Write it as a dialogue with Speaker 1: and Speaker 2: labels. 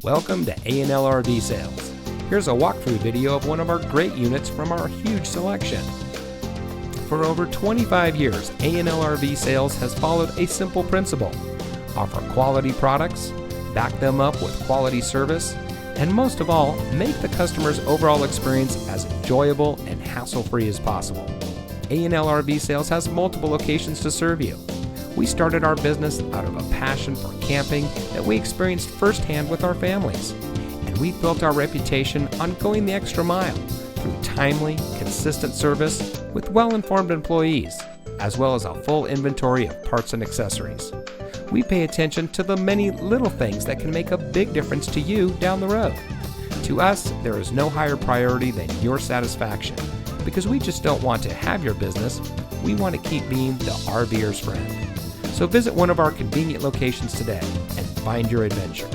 Speaker 1: Welcome to A&L RV Sales. Here's a walkthrough video of one of our great units from our huge selection. For over 25 years, A&L RV Sales has followed a simple principle: offer quality products, back them up with quality service, and most of all, make the customer's overall experience as enjoyable and hassle-free as possible. A&L RV Sales has multiple locations to serve you. We started our business out of a passion for camping that we experienced firsthand with our families, and we built our reputation on going the extra mile through timely, consistent service with well-informed employees, as well as a full inventory of parts and accessories. We pay attention to the many little things that can make a big difference to you down the road. To us, there is no higher priority than your satisfaction, because we just don't want to have your business, we want to keep being the RVer's friend. So visit one of our convenient locations today and find your adventure.